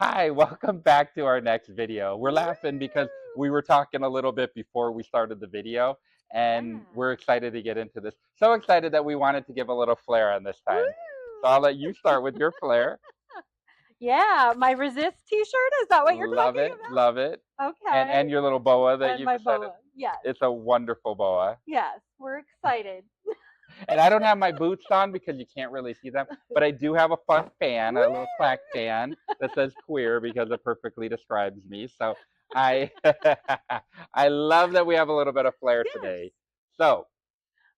Hi, welcome back to our next video. We're laughing because Woo! we were talking a little bit before we started the video, and Yeah. we're excited to get into this. So excited that we wanted to give a little flair on this time. So Woo! I'll let you start with your flair. Yeah, my resist t-shirt, is that what you're Love talking it, love it. about? And Okay. your little boa that And you've my decided. boa. Yes. It's a wonderful boa. Yes, we're excited. And I don't have my boots on because you can't really see them, but I do have a fun fan, a little clack Woo! fan that says queer because it perfectly describes me. So I I love that we have a little bit of flair Yes. today. So All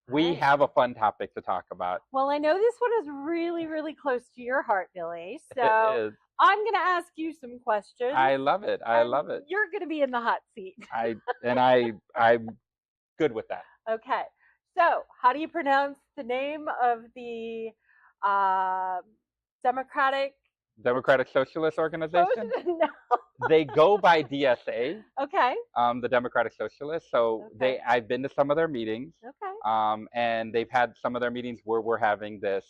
we right. have a fun topic to talk about. Well, I know this one is really, really close to your heart, Billy. It So is. I'm going to ask you some questions, I love it. I and love it. you're going to be in the hot seat. I'm good with that. Okay. So, how do you pronounce the name of the uh, Democratic Democratic Socialist Organization. Social? No. They go by DSA, Okay. the Democratic Socialists. So Okay. I've been to some of their meetings, Okay. and they've had some of their meetings where we're having this,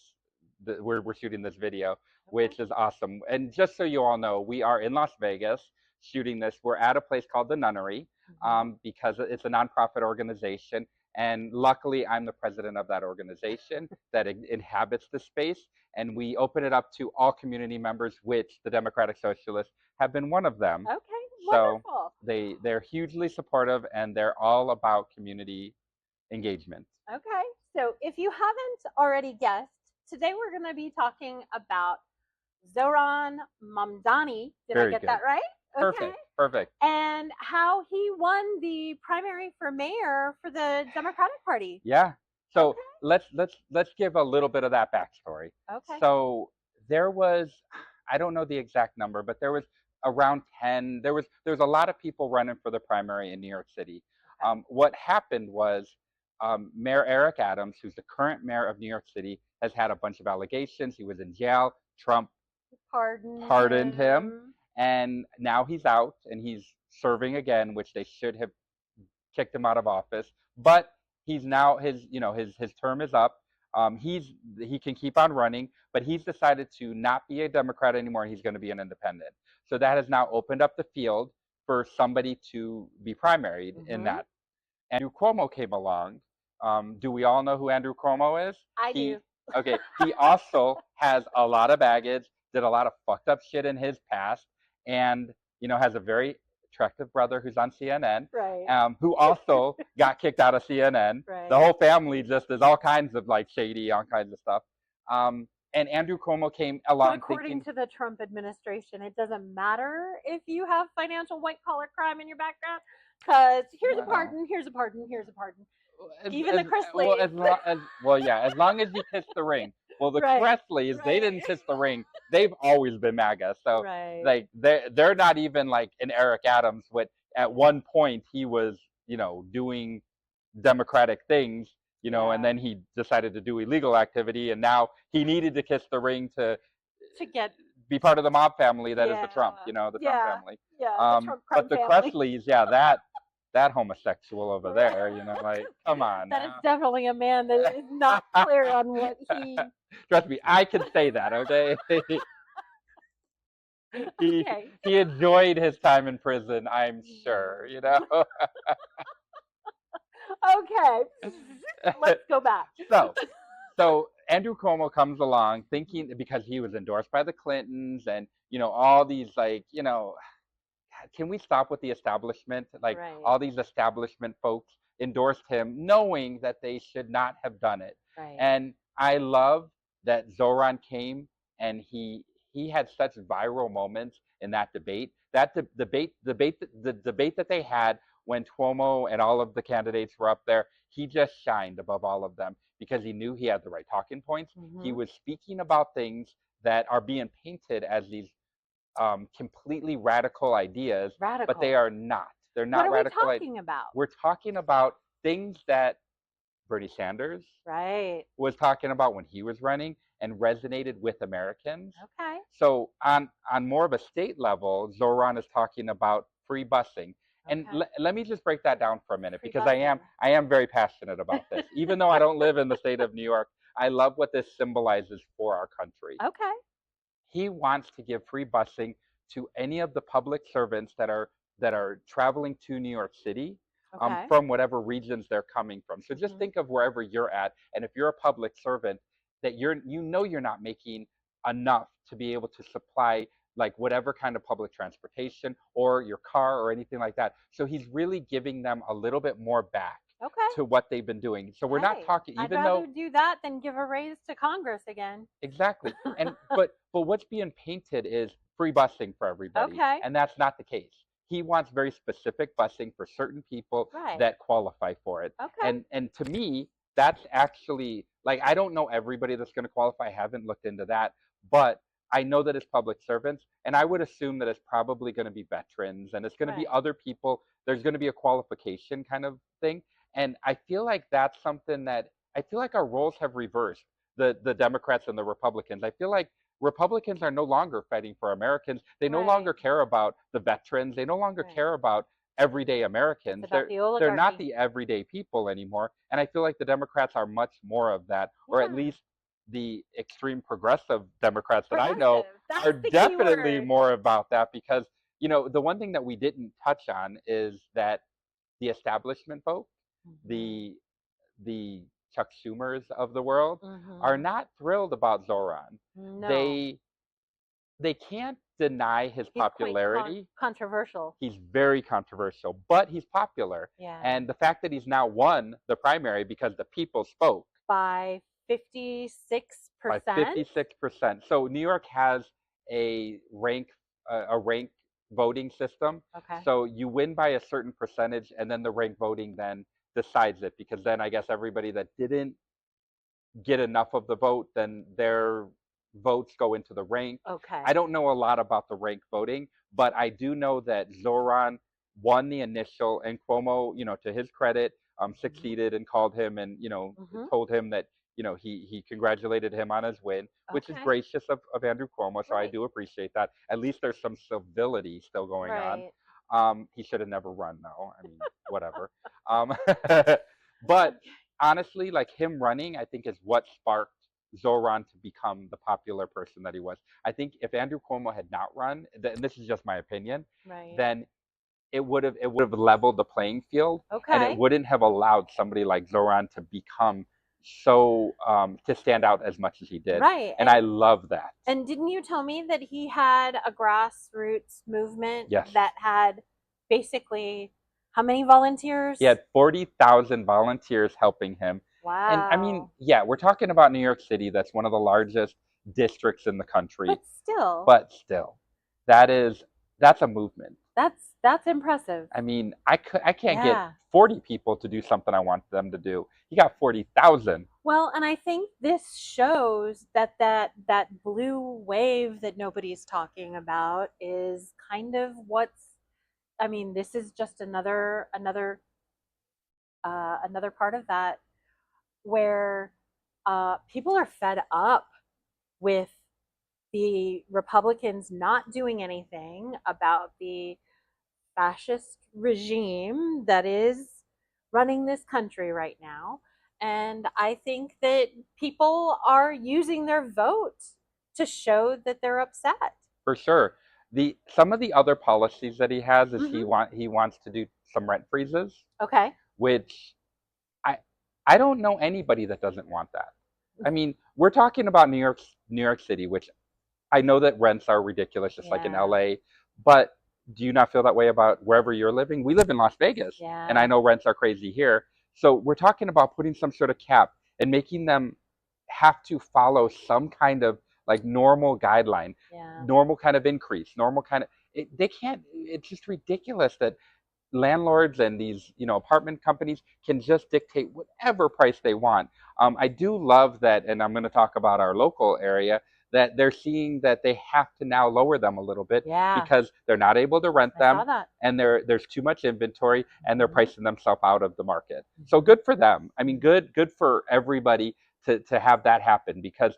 we're shooting this video, Okay. which is awesome. And just so you all know, we are in Las Vegas shooting this. We're at a place called the Nunnery, Mm-hmm. because it's a nonprofit organization. And luckily, I'm the president of that organization that inhabits the space. And we open it up to all community members, which the Democratic Socialists have been one of them. Okay. So Wonderful. they're hugely supportive and they're all about community engagement. Okay. So, if you haven't already guessed, today we're going to be talking about Zohran Mamdani. Did I Very get good. that right? Okay. Perfect. Perfect. And how he won the primary for mayor for the Democratic Party. Yeah. So Okay. let's give a little bit of that backstory. Okay. So there was, I don't know the exact number, but there was around 10. There was a lot of people running for the primary in New York City. Okay. What happened was, Mayor Eric Adams, who's the current mayor of New York City, has had a bunch of allegations. He was in jail. Trump pardoned him, Him. and now he's out and he's serving again, which they should have kicked him out of office. But he's now his term is up. He can keep on running, but he's decided to not be a Democrat anymore. He's going to be an independent. So that has now opened up the field for somebody to be primaried in Mm-hmm. that. Andrew Cuomo came along. Do we all know who Andrew Cuomo is? I He do. Okay. He also has a lot of baggage, did a lot of fucked up shit in his past, and has a very attractive brother who's on CNN, Right. who also got kicked out of CNN. Right. The whole family just is all kinds of like shady, all kinds of stuff. And Andrew Cuomo came But along according thinking, to the Trump administration, it doesn't matter if you have financial white collar crime in your background, because here's a well, pardon, here's a pardon, here's a pardon. as, Even as the well Chrisleys. as long as you kiss the ring. Well, the Right. Kresleys, they Right. didn't kiss the ring. They've always been MAGA. So Right. like they're not even like an Eric Adams. What at one point he was doing democratic things, and Yeah. then he decided to do illegal activity, and now he needed to kiss the ring to To get. be part of the mob family that is the Yeah. Trump, the Trump Yeah. family. Yeah. The Trump crime But the family. Kresleys, yeah, that homosexual over there, like, come on That is now. definitely a man that is not clear on what he. Trust me, I can say that, okay? he Okay. he enjoyed his time in prison, I'm sure, Okay. Let's go back. So Andrew Cuomo comes along thinking, because he was endorsed by the Clintons and all these, like, can we stop with the establishment? Like, Right. all these establishment folks endorsed him knowing that they should not have done it. Right. And I love that Zohran came and he had such viral moments in that debate. That the debate that they had when Cuomo and all of the candidates were up there, he just shined above all of them because he knew he had the right talking points. Mm-hmm. He was speaking about things that are being painted as these completely radical ideas, Radical. but they are not. They're not what are radical. we talking about? We're talking about things that Bernie Sanders Right. was talking about when he was running and resonated with Americans. Okay. So on more of a state level, Zohran is talking about free busing. And Okay. let me just break that down for a minute, Free because busing. I am very passionate about this. Even though I don't live in the state of New York, I love what this symbolizes for our country. Okay. He wants to give free busing to any of the public servants that are traveling to New York City, Okay. from whatever regions they're coming from. So just think of wherever you're at, and if you're a public servant, that you're not making enough to be able to supply like whatever kind of public transportation or your car or anything like that. So he's really giving them a little bit more back Okay. to what they've been doing. So we're not Hey, talking, I'd even rather though do that than give a raise to Congress again. exactly. And but what's being painted is free busing for everybody, Okay. and that's not the case. He wants very specific busing for certain people Right. that qualify for it. Okay. And to me, that's actually like I don't know everybody that's going to qualify. I haven't looked into that, but I know that it's public servants, and I would assume that it's probably going to be veterans and it's going to be Right. other people. There's going to be a qualification kind of thing, and I feel like that's something that I feel like our roles have reversed, the Democrats and the Republicans. I feel like Republicans are no longer fighting for Americans. They no Right. longer care about the veterans. They no longer Right. care about everyday Americans. It's about the They're not oligarchy. the everyday people anymore. And I feel like the Democrats are much more of that, or at Yeah. least the extreme progressive Democrats that I know Progressive. That's are the key definitely word. more about that because the one thing that we didn't touch on is that the establishment vote, the the Chuck Schumers of the world are not thrilled about Zoran. No. They can't deny his He's quite popularity. controversial. He's very controversial, but he's popular. Yeah. And the fact that he's now won the primary because the people spoke By 56%. by 56%. So New York has a rank voting system. Okay. So you win by a certain percentage, and then the rank voting then decides it because then I guess everybody that didn't get enough of the vote, then their votes go into the rank. Okay. I don't know a lot about the rank voting, but I do know that Zoran won the initial, and Cuomo, to his credit, succeeded and called him and told him that he congratulated him on his win, which is Okay. gracious of Andrew Cuomo. So I Right. do appreciate that. At least there's some civility still going on. Right. He should have never run though. I mean, whatever. But honestly, like him running, I think is what sparked Zoran to become the popular person that he was. I think if Andrew Cuomo had not run, and this is just my opinion, Right. then it would have leveled the playing field, and it Okay. wouldn't have allowed somebody like Zoran to become so to stand out as much as he did. Right. And I love that. And didn't you tell me that he had a grassroots movement Yes. that had basically how many volunteers? He had 40,000 volunteers helping him. Wow. And I mean, yeah, we're talking about New York City. That's one of the largest districts in the country. But still. That's a movement. That's impressive. I mean, I can't get 40 people to do something I want them to do. He got 40,000. Well, and I think this shows that blue wave that nobody's talking about is kind of this is just another part of that where people are fed up with the Republicans not doing anything about the fascist regime that is running this country right now. And I think that people are using their vote to show that they're upset. For sure. Some of the other policies that he has is he Mhm. wants to do some rent freezes, Okay. which I don't know anybody that doesn't want that. I mean, we're talking about New York City, which I know that rents are ridiculous, just like in Yeah. LA. But do you not feel that way about wherever you're living? We live in Las Vegas, and I Yeah. know rents are crazy here. So we're talking about putting some sort of cap and making them have to follow some kind of like normal guideline, Yeah. normal kind of increase, normal kind of. They can't. It's just ridiculous that landlords and these apartment companies can just dictate whatever price they want. I do love that, and I'm going to talk about our local area, that they're seeing that they have to now lower them a little bit Yeah. because they're not able to rent I them, saw that. and there's too much inventory, and they're Mhm. pricing themselves out of the market. So good for them. I mean, good for everybody to have that happen because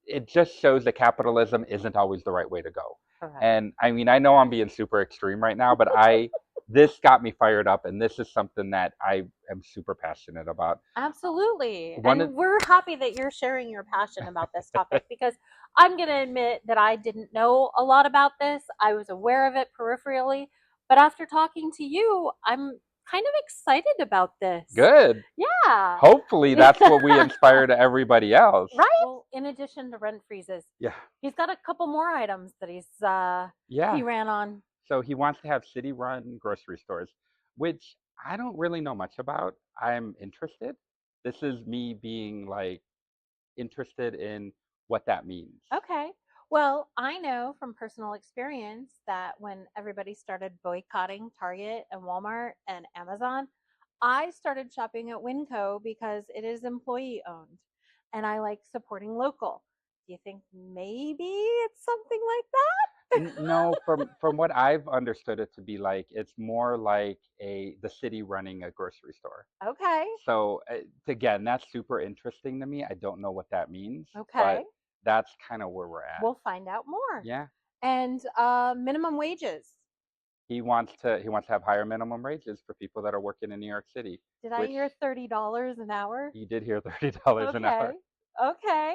it just shows that capitalism isn't always the right way to go. Correct. And I mean, I know I'm being super extreme right now, but I this got me fired up, and this is something that I am super passionate about. Absolutely. One of And we're happy that you're sharing your passion about this topic because I'm going to admit that I didn't know a lot about this. I was aware of it peripherally, but after talking to you, I'm kind of excited about this. good. Yeah. Hopefully, that's what we inspire to everybody else. Right? Well, in addition to rent freezes, Yeah. he's got a couple more items that he ran on. So he wants to have city-run grocery stores, which I don't really know much about. I'm interested. This is me being like interested in what that means. Okay. Well, I know from personal experience that when everybody started boycotting Target and Walmart and Amazon, I started shopping at Winco because it is employee owned and I like supporting local. Do you think maybe it's something like No, that? from what I've understood it to be like, it's more like the city running a grocery store. Okay. So again, that's super interesting to me. I don't know what that means, Okay. but that's kind of where we're at. We'll find out more. Yeah, And minimum wages. he wants to have higher minimum wages for people that are working in New York City, Did I which hear $30 an hour? you did hear $30 an Okay. hour. Okay.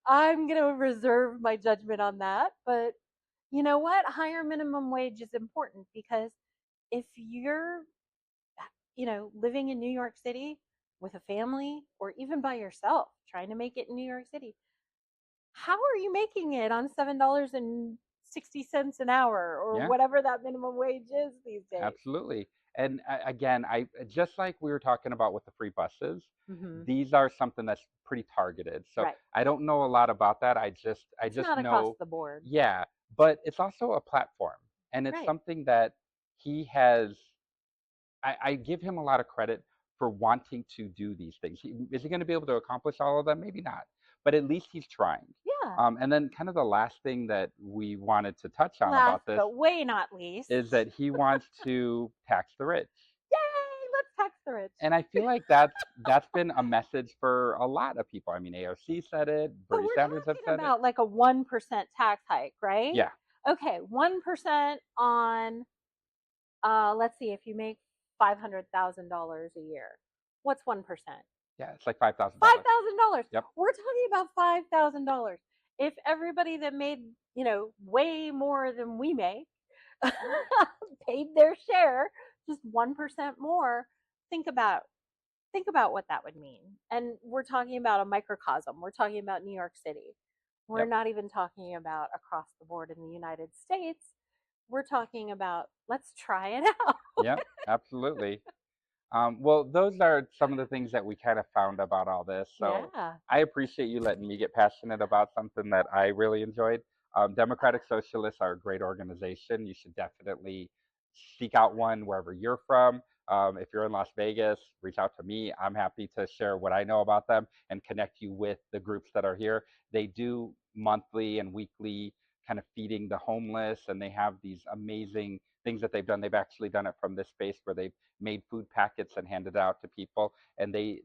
I'm going to reserve my judgment on that. But you know what? Higher minimum wage is important because if you're, living in New York City with a family or even by yourself trying to make it in New York City, how are you making it on $7.60 an hour or Yeah, whatever that minimum wage is these days? absolutely. And again, I just like we were talking about with the free buses, Mm-hmm. these are something that's pretty targeted. So Right. I don't know a lot about that. I It's just not across know, the board. yeah, but it's also a platform, and it's Right. something that he has. I give him a lot of credit for wanting to do these things. Is he going to be able to accomplish all of them? Maybe not, but at least he's trying. Yeah. And then, kind of the last thing that we wanted to touch on Last about this but way not least. is that he wants to tax the rich. Yay! Let's tax the rich. And I feel like that's been a message for a lot of people. I mean, AOC said it, But Bernie we're Sanders have talking said it. about like a 1% tax hike, right? Yeah, Okay, 1% on, let's see, if you make $500,000 a year, what's 1%? yeah, it's like $5,000. $5,000. Yep. We're talking about $5,000. If everybody that made, way more than we make paid their share, just 1% more, think about what that would mean. And we're talking about a microcosm. We're talking about New York City. We're Yep. not even talking about across the board in the United States. We're talking about let's try it out. Yep. Absolutely. Well, those are some of the things that we kind of found about all this. So Yeah. I appreciate you letting me get passionate about something that I really enjoyed. Democratic Socialists are a great organization. You should definitely seek out one wherever you're from. If you're in Las Vegas, reach out to me. I'm happy to share what I know about them and connect you with the groups that are here. They do monthly and weekly kind of feeding the homeless, and they have these amazing things that they've done. They've actually done it from this space where they've made food packets and handed out to people, and they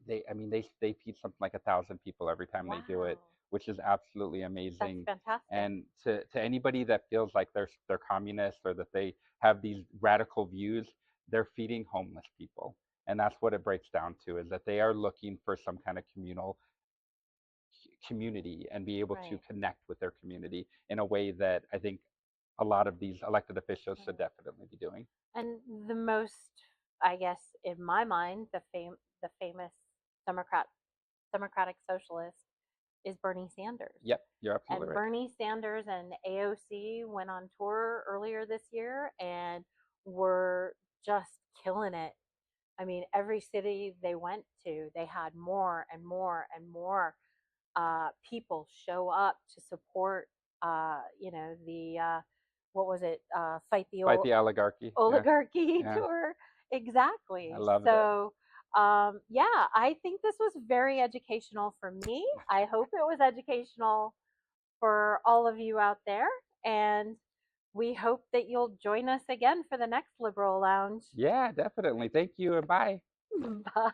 feed something like 1,000 people every time they do it, Wow. which is absolutely That's amazing. fantastic. And to anybody that feels like they're communist or that they have these radical views, they're feeding homeless people, and that's what it breaks down to, is that they are looking for some kind of communal community and be able to Right. connect with their community in a way that I think a lot of these elected officials should Right. definitely be doing. And the most, I guess, in my mind, the famous Democrat Democratic Socialist is Bernie Sanders. Yep, you're absolutely And right. Bernie Sanders and AOC went on tour earlier this year and were just killing it. I mean, every city they went to, they had more and more and more people show up to support, the what was it? Fight the Fight the oligarchy. Yeah, oligarchy yeah, tour. I Exactly. loved it. So, yeah, I think this was very educational for me. I hope it was educational for all of you out there. And we hope that you'll join us again for the next Liberal Lounge. Yeah, definitely. Thank you and bye. Bye.